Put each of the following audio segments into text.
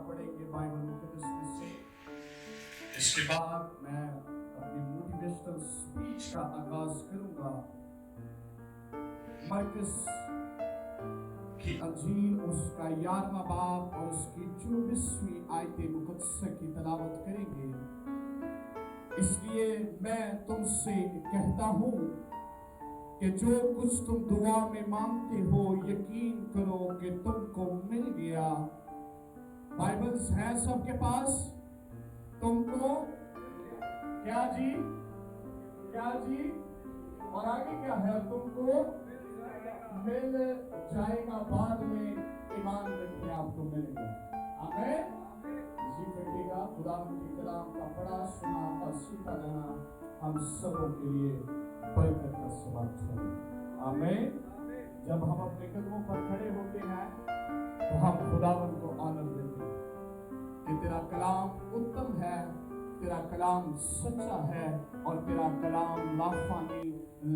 पढ़ेंगे बाइबल मुकद्दस में से। इसके बाद मैं अपनी मोटिवेशनल स्पीच का आगाज करूंगा। मरकस की अंजील उसका 11वां बाब और उसकी 24वीं आयत मुकद्दस की तलावत करेंगे। इसलिए मैं तुमसे कहता हूं कि जो कुछ तुम दुआ में मांगते हो यकीन करो कि तुमको मिल गया। बाइबल्स हैं सबके पास? तुमको क्या जी? और आगे क्या है? तुमको मिल जाएगा। बाद में ईमान रखिए, आपको मिलेगा। आमीन। जी करिएगा। खुदा के कलाम का पढ़ा सुना और सीखा जाना हम सबों के लिए बरकत का सबब है। आमीन। जब हम अपने कदमों पर खड़े होते हैं तो हम खुदावंद को आनंद देते हैं कि तेरा कलाम उत्तम है, तेरा कलाम सच्चा है और तेरा कलाम लाफानी,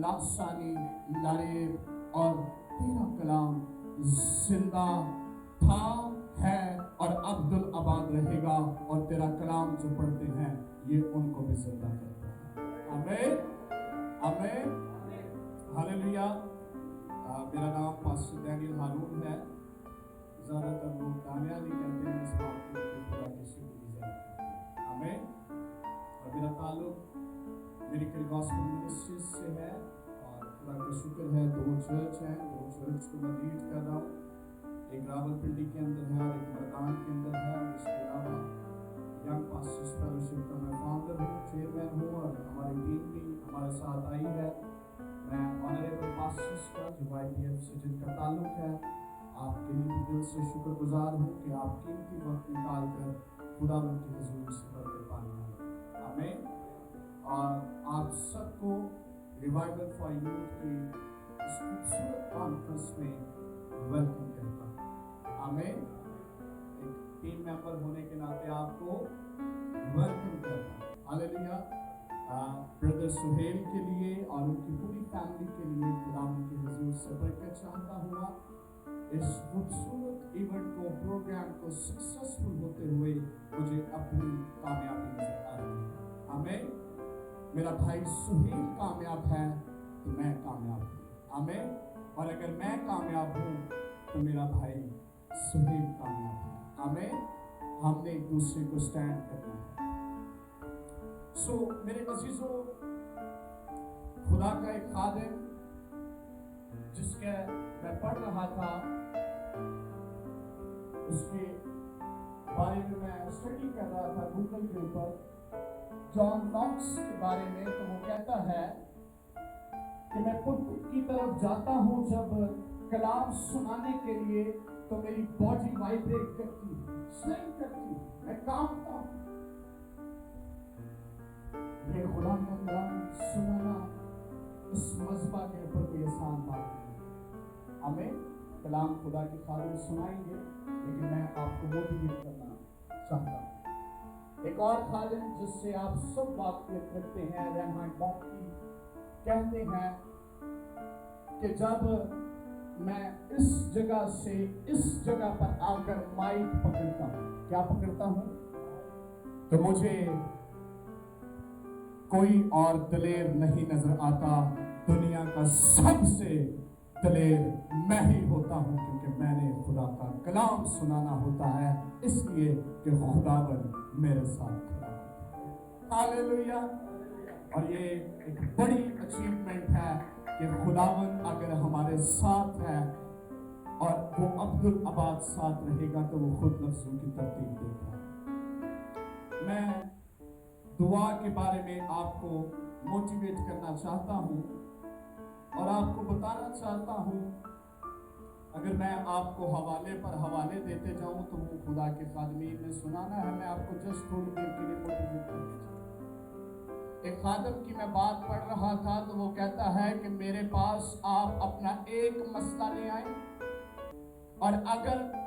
लाफसानी, लारेब और तेरा कलाम जिंदा था, है और अब्दुल आबाद रहेगा। और तेरा कलाम जो पढ़ते हैं ये उनको भी जिंदा करता है। आमीन। आमीन। हालेलुया। मेरा नाम पास्टर डैनियल हारून है। ज़्यादातर लोग दानियाली कहते हैं। इस बात के लिए खुदा की शुक्र गुज़ार। आमीन। और मेरा ताल्लुक मिरेकल गॉस्पेल मिनिस्ट्रीज से है और खुदा का शुक्र है 2 चर्च हैं, 2 चर्च को मैं लीड कर रहा हूँ। एक रावलपिंडी के अंदर है और एक मरदान के अंदर है। और इसके अलावा यंग पास्टर्स फेलोशिप का मैं फाउंडर हूँ, चेयरमैन हूँ और हमारी टीम भी हमारे साथ आई है। मैं ऑनरेबल पास्टर्स का जो YPF से जिनका ताल्लुक है, आपके लिए भी दिल से शुक्रगुजार हूँ कि आप कीमती वक्त निकाल कर खुदावंद की हुजूर से बरकत पाने आए। आमीन। और आप सबको रिवाइवल फॉर यूथ की इस खूबसूरत कॉन्फ्रेंस में वेलकम कहता हूँ। आमीन। एक टीम मेंबर होने के नाते आपको वेलकम करता हूँ। हालेलुया। ब्रदर सुहेल के लिए और उनकी पूरी फैमिली के लिए खुदावंद की हुजूर से बरकत चाहता हुआ इस खूबसूरत इवेंट को, प्रोग्राम को सक्सेसफुल होते हुए मुझे अपनी कामयाबी नजर आ रही है। आमीन। मेरा भाई सुहेल कामयाब है तो मैं कामयाब हूँ। आमीन। और अगर मैं कामयाब हूँ तो मेरा भाई सुहेल कामयाब है। आमीन। हमने एक दूसरे को स्टैंड करना है। मेरे अजीजों, खुदा का एक खादिम जिसके मैं पढ़ रहा था, उसके बारे में मैं स्टडी कर रहा था गूगल के ऊपर, जॉन नॉक्स के बारे में। तो वो कहता है कि मैं पुलपिट की तरफ जाता हूँ जब कलाम सुनाने के लिए तो मेरी बॉडी वाइब्रेट करती है, स्विंग करती है, मैं कांपता हूँ। ये खुदा का कलाम सुनाना इस मज़बा के ऊपर कोई आसान बात नहीं। हमें कलाम खुदा की खातिर सुनाएंगे, लेकिन मैं आपको मोटिवेट करना चाहता हूँ। एक और खादिम जिससे आप सब वाकिफ रखते हैं, रहमान बॉम्बी, कहते हैं कि जब मैं इस जगह से इस जगह पर आकर माइक पकड़ता हूँ, क्या पकड़ता हूँ, तो मुझे कोई और दलेर नहीं नजर आता। दुनिया का सबसे दलेर मैं ही होता हूँ, क्योंकि मैंने खुदा का कलाम सुनाना होता है, इसलिए कि खुदावन मेरे साथ खड़ा है। हालेलुया। और ये एक बड़ी अचीवमेंट है कि खुदावन अगर हमारे साथ है और वो अब्दुल आबाद साथ रहेगा तो वो खुद लफ्ज़ों की तरतीब देता है। मैं दुआ के बारे में आपको मोटिवेट करना चाहता हूँ और आपको बताना चाहता हूँ, अगर मैं आपको हवाले देते जाऊँ तो वो खुदा के खादमीन ने सुनाना है। मैं आपको जस्ट थोड़ी देर के लिए मोटिवेट करके जाऊँ। एक खादम की मैं बात पढ़ रहा था तो वो कहता है कि मेरे पास आप अपना एक मसला ले आए और अगर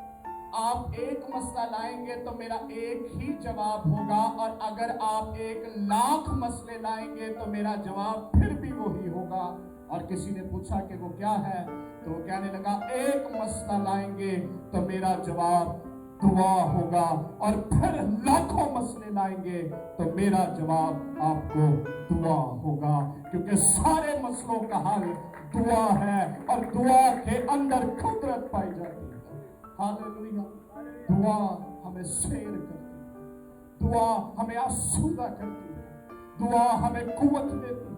आप एक मसला लाएंगे तो मेरा एक ही जवाब होगा, और अगर आप 1,00,000 मसले लाएंगे तो मेरा जवाब फिर भी वही होगा। और किसी ने पूछा कि वो क्या है, तो वो कहने लगा, एक मसला लाएंगे तो मेरा जवाब दुआ होगा, और फिर लाखों मसले लाएंगे तो मेरा जवाब आपको दुआ होगा, क्योंकि सारे मसलों का हल दुआ है और दुआ के अंदर कुदरत पाई जाती है। हालेलुया। दुआ हमें शेर करती है, दुआ हमें आसूदा करती है, दुआ हमें कुव्वत देती है,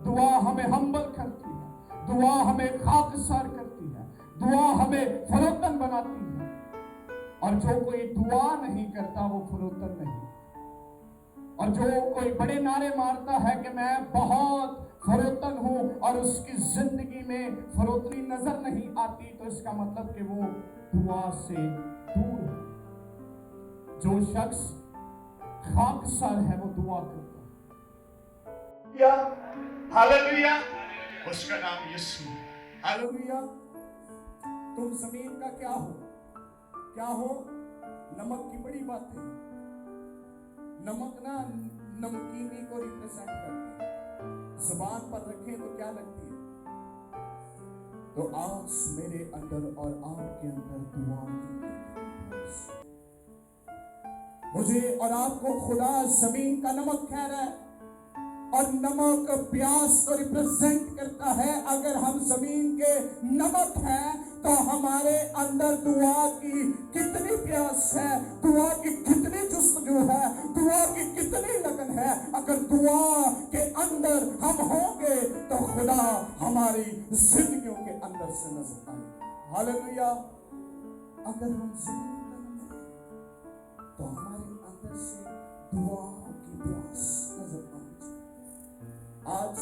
दुआ हमें हम्बल करती है, दुआ हमें खाकसार करती है, दुआ हमें फरोतन बनाती है। और जो कोई दुआ नहीं करता वो फरोतन नहीं, और जो कोई बड़े नारे मारता है कि मैं बहुत फरोतन हूं और उसकी जिंदगी में फरोतनी नजर नहीं आती, तो इसका मतलब कि वो दुआ से दूर है। जो शख्स खाकसार है वो दुआ करता है। हालेलुया, उसका नाम यीशु। हालेलुया। तुम जमीन का क्या हो? क्या हो? नमक की बड़ी बात है। नमक ना नमकीनी को रिप्रेजेंट करता है। जुबान पर रखें तो क्या लगती है? तो आज मेरे अंदर और आपके अंदर दुआ की, मुझे और आपको खुदा जमीन का नमक कह रहा है, और नमक प्यास को रिप्रेजेंट करता है। अगर हम जमीन के नमक हैं तो हमारे अंदर दुआ की कितनी प्यास है, दुआ की कितनी जुस्तजू है, दुआ की कितनी लगन है। अगर दुआ के अंदर हम होंगे तो खुदा हमारी जिंदगियों के अंदर से नजर आएगा। हालेलुया। अगर हम जमीन का नमक हैं तो हमारे अंदर से दुआ की प्यास नजर आएगी। आज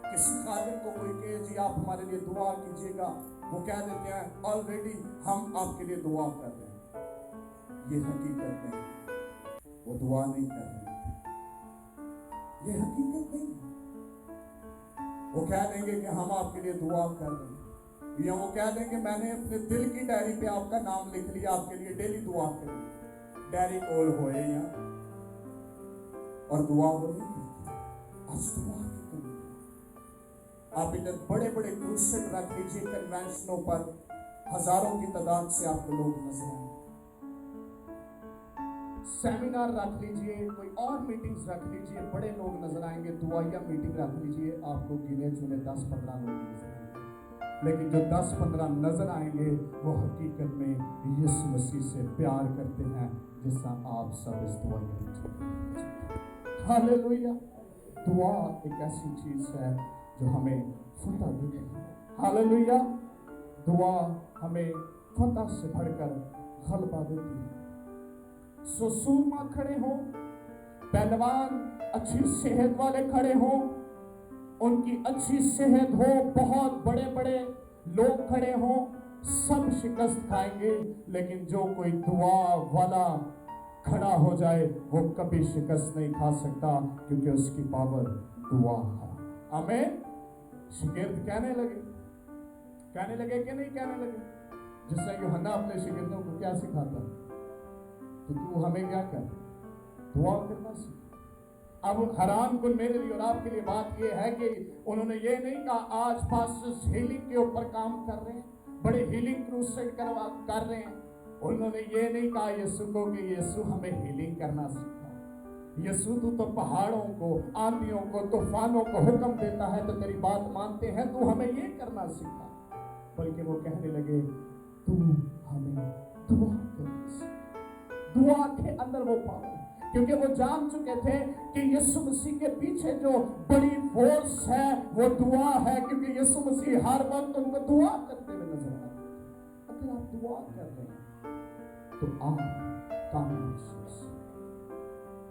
किसी खादिम को कोई कहे जी आप हमारे लिए दुआ कीजिएगा, वो कह देते हैं ऑलरेडी हम आपके लिए दुआ कर रहे हैं। ये हकीकत नहीं, वो दुआ नहीं कर रहे, ये हकीकत नहीं। वो कह देंगे कि हम आपके लिए दुआ कर रहे हैं, या वो कह देंगे मैंने अपने दिल की डायरी पे आपका नाम लिख लिया, आपके लिए डेली दुआ करेंगे। डायरी खोल होए या और दुआ वो नहीं करती। आज दुआ की कमी। आप इधर बड़े बड़े क्रूसेड रख लीजिए, कन्वेंशनों पर हजारों की तादाद से आपको लोग नजर आएंगे। सेमिनार रख लीजिए, कोई और मीटिंग्स रख लीजिए, बड़े लोग नजर आएंगे। दुआया मीटिंग रख लीजिए, आपको गिने चुने 10-15 लोग नजर आएंगे। लेकिन जो 10-15 नजर आएंगे वो हकीकत में यीशु मसीह से प्यार करते हैं, जिसका आप सब इस दुआया में। हालेलुया। दुआ एक ऐसी चीज है जो हमें फतह देती है। हालेलुया। दुआ हमें फतह से बढ़कर गलबा देती है। सो सूरमा खड़े हो, पहलवान अच्छी सेहत वाले खड़े हो, उनकी अच्छी सेहत हो, बहुत बड़े बड़े लोग खड़े हो, सब शिकस्त खाएंगे। लेकिन जो कोई दुआ वाला खड़ा हो जाए वो कभी शिकस्त नहीं खा सकता, क्योंकि उसकी पावर दुआ है। आमीन। शिगिर्द कहने लगे कि नहीं कहने लगे? जिससे यूहन्ना अपने शिगिर्दों को क्या सिखाता, तो तू हमें क्या कर, दुआ करना सीख। अब हैरान कुल मेरे लिए और आपके लिए बात यह है कि उन्होंने ये नहीं कहा आज पास हीलिंग के ऊपर काम कर रहे हैं, बड़े हीलिंग क्रूसेड कर रहे हैं। उन्होंने ये नहीं कहा यीशु को कि यीशु हमें हीलिंग करना सीखा। यीशु तू तो पहाड़ों को, आंधियों को, तूफानों को हुक्म देता है तो तेरी बात मानते हैं, तू हमें ये करना सीखा। बल्कि वो कहने लगे तू हमें दुआ करना सीखा। दुआ के अंदर वो पावर, क्योंकि वो जान चुके थे कि यीशु मसीह के पीछे जो बड़ी फोर्स है वो दुआ है, क्योंकि यीशु मसीह हर वक्त उनको दुआ करते हुए नजर आते। अगर आप दुआ कर रहे हैं तो आप कामयाब।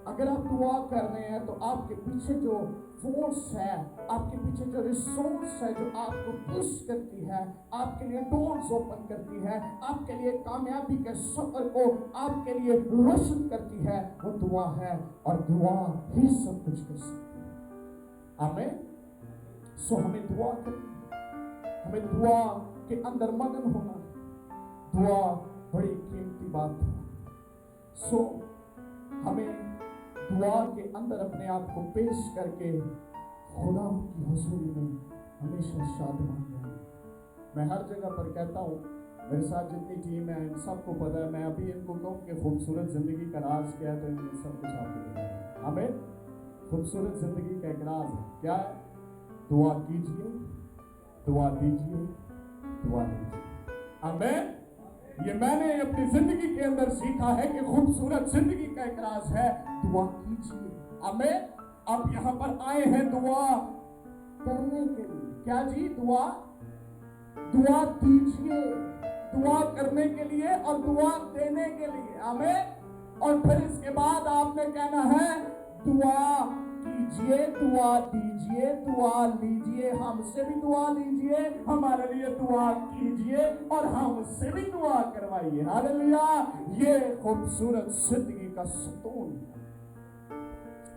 अगर आप दुआ कर रहे हैं तो आपके पीछे जो फोर्स है, आपके पीछे जो रिसोर्स है, जो आपको पुश करती है, आपके लिए डोर्स ओपन करती है, आपके लिए कामयाबी के सफर को आपके लिए रोशन करती है, वो दुआ है। और दुआ ही सब कुछ कर सकती है। आमीन। सो हमें दुआ करनी, हमें दुआ के अंदर मगन होना। दुआ बड़ी कीमती बात है। सो हमें दुआ के अंदर अपने आप को पेश करके खुदा की हुजूरी में हमेशा शादमान रहना। मैं हर जगह पर कहता हूँ میرے ساتھ جتنی ٹیم ہے ان سب کو پتا ہے. میں ابھی ان کو کہوں کہ خوبصورت زندگی کا راز کیا ہے تو ان سب کچھ آپ کو پتا ہے. آمین. خوبصورت زندگی کا ایک راز ہے. کیا ہے؟ دعا کیجیے, دعا دیجیے, دعا دیجیے. آمین. یہ میں نے اپنی زندگی کے اندر سیکھا ہے کہ خوبصورت زندگی کا ایک راز ہے دعا کیجیے. آمین. آپ یہاں پر آئے ہیں دعا کرنے کے لیے. کیا جی؟ دعا دیجیے, دعا کرنے کے لیے اور دعا دینے کے لیے. آمین. اور پھر اس کے بعد آپ نے کہنا ہے دعا کیجیے, دعا دیجیے, دعا لیجیے. ہم سے بھی دعا لیجیے, ہمارے لیے دعا کیجیے اور ہم سے بھی دعا کروائیے. ہاللویا. یہ خوبصورت زندگی کا ستون ہے.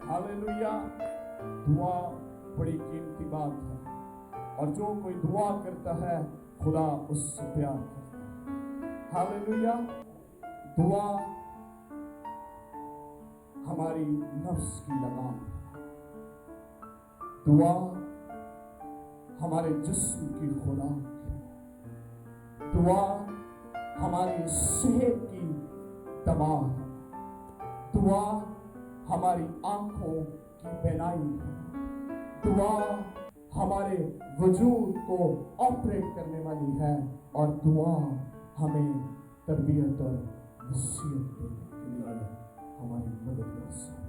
ہاللویا. دعا بڑی قیمتی بات ہے اور جو کوئی دعا کرتا ہے خدا اس سے پیار کرتا ہے. ہاللویا. دعا ہماری نفس کی لگام ہے. دعا ہمارے جسم کی خوراک ہے. دعا ہماری صحت کی دوا ہے. دعا ہماری آنکھوں کی بینائی ہے. دعا ہمارے وجود کو آپریٹ کرنے والی ہے اور دعا ہمیں تربیت اور نصیحت دینے کے لیے ہماری مدد کر سکتی ہے.